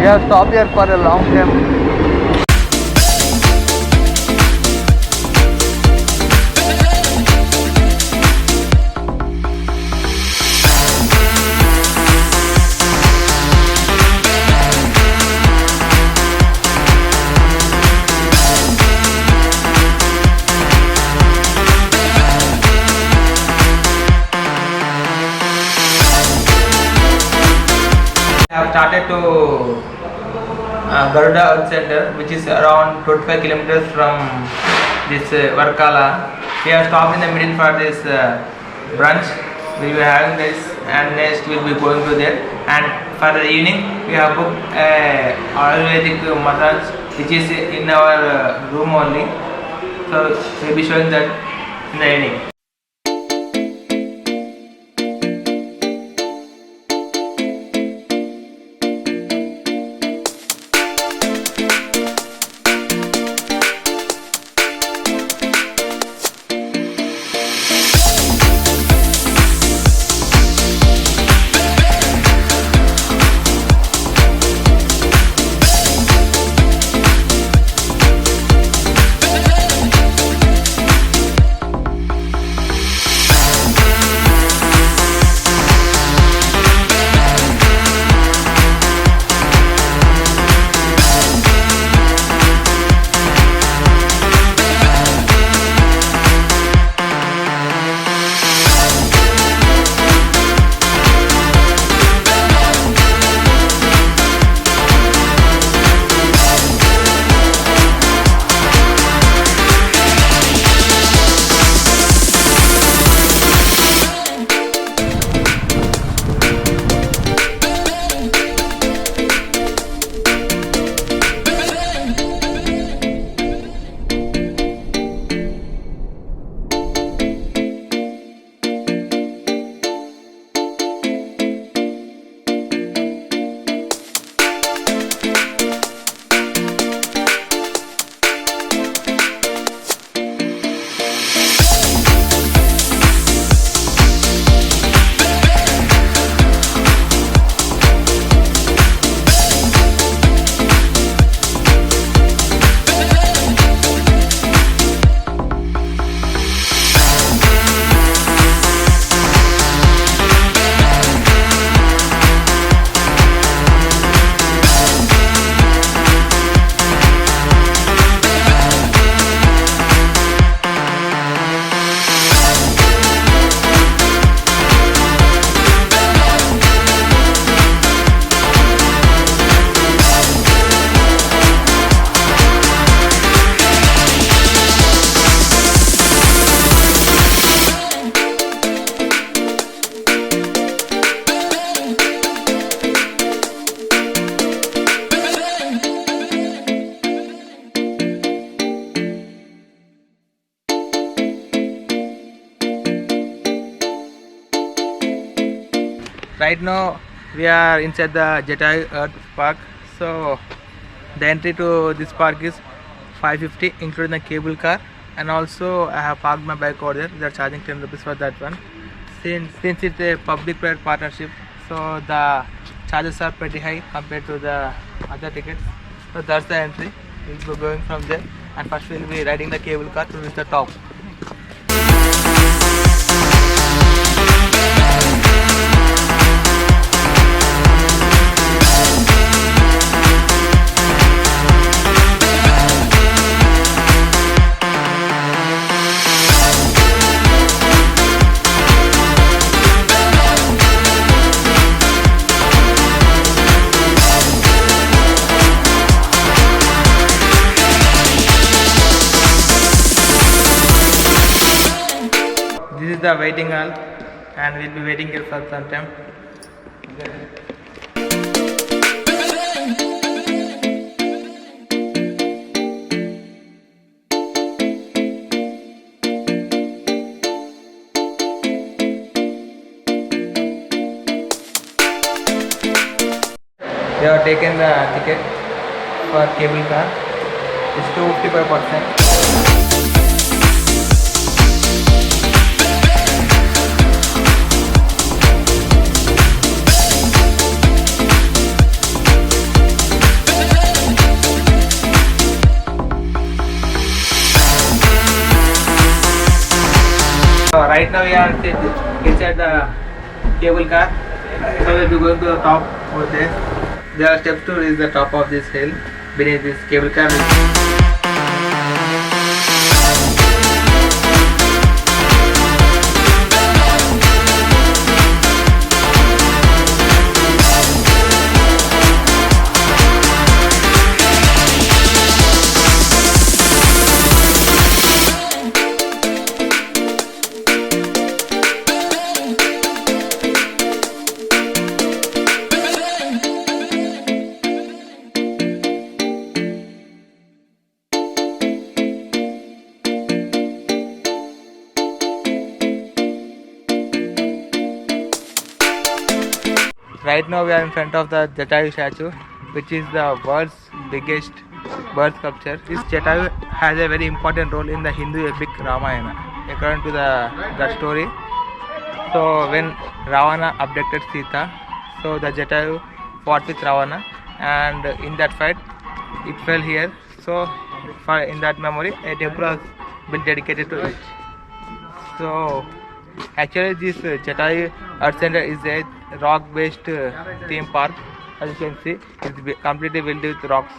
have stopped here for a long time. Have started to Garuda Earth Center, which is around 25 kilometers from this Varkala. We have stopped in the middle for this brunch. We will be having this, and next we will be going to there. And for the evening, we have booked Ayurvedic massage, which is in our room only. So we will be showing that in the evening. Right now we are inside the Jatayu Earth Park. So the entry to this park is 550 including the cable car, and also I have parked my bike over there. They are charging 10 rupees for that one. Since it's a public-private partnership, so the charges are pretty high compared to the other tickets. So that's the entry. We'll be going from there, and first we'll be riding the cable car to reach the top. This is the waiting hall, and we'll be waiting here for some time. They have taken the ticket for cable car. It's 255%. Right now we are inside the cable car. So we'll be going to the top over there. There are steps to reach the top of this hill beneath this cable car. Right now we are in front of the Jatayu statue, which is the world's biggest bird sculpture. This Jatayu has a very important role in the Hindu epic Ramayana. According to the story, so when Ravana abducted Sita, so the Jatayu fought with Ravana, and in that fight it fell here. So in that memory, a temple has been dedicated to it. So actually this Jatayu Earth Center is a rock-based theme park. As you can see, it's completely filled with rocks.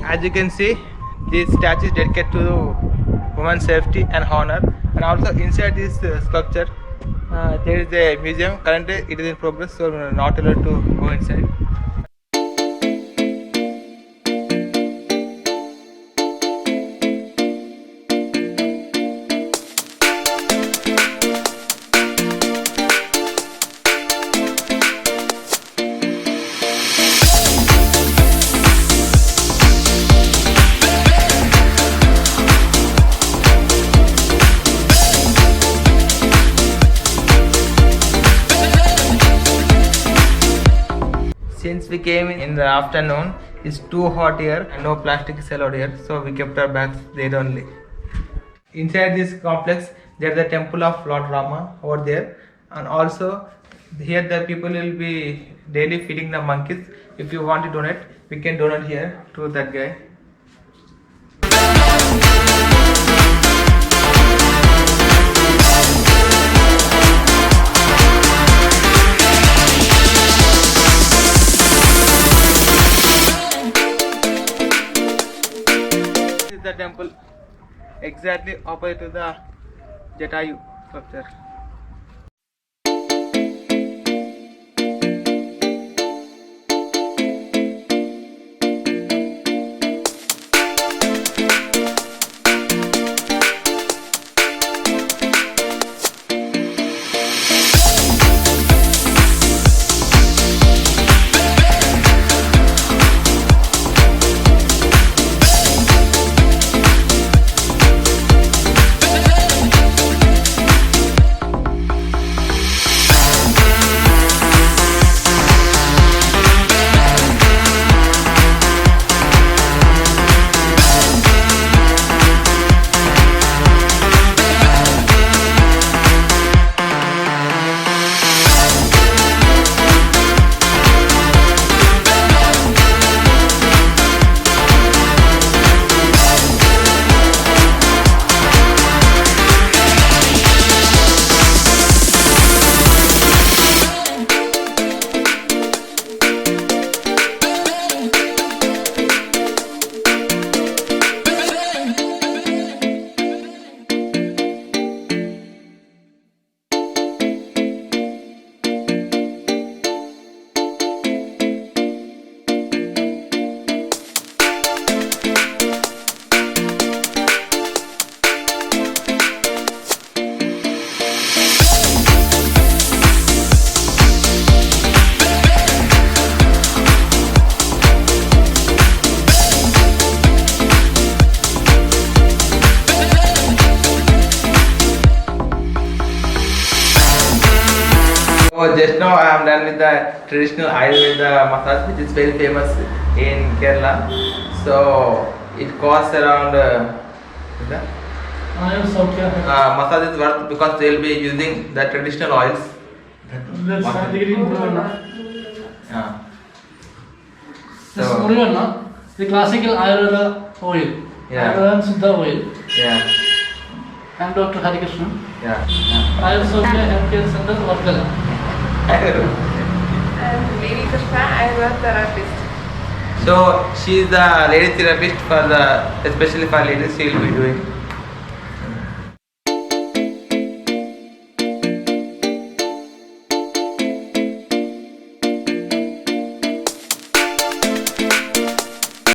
As you can see, this statue is dedicated to women's safety and honor, and also inside this sculpture there is a museum. Currently it is in progress, so we are not allowed to go inside. Since we came in the afternoon, it's too hot here and no plastic is allowed here, so we kept our bags there only. Inside this complex, there's the temple of Lord Rama over there, and also here the people will be daily feeding the monkeys. If you want to donate, we can donate here to that guy. The temple exactly opposite to the Jatayu sculpture. just now I am done with the traditional Ayurveda massage, which is very famous in Kerala. So it costs around. Massage is worth because they will be using the traditional oils. That's Yeah. This is Murivana, the classical Ayurveda oil. Yeah. Ayurveda Siddha oil. Yeah. I'm Dr. Harikrishnan. Yeah. Ayurveda Healthcare Center, Varkala. I'm Lady Krishna, Ayurveda therapist. So she is the lady therapist for the, especially for ladies. She will be doing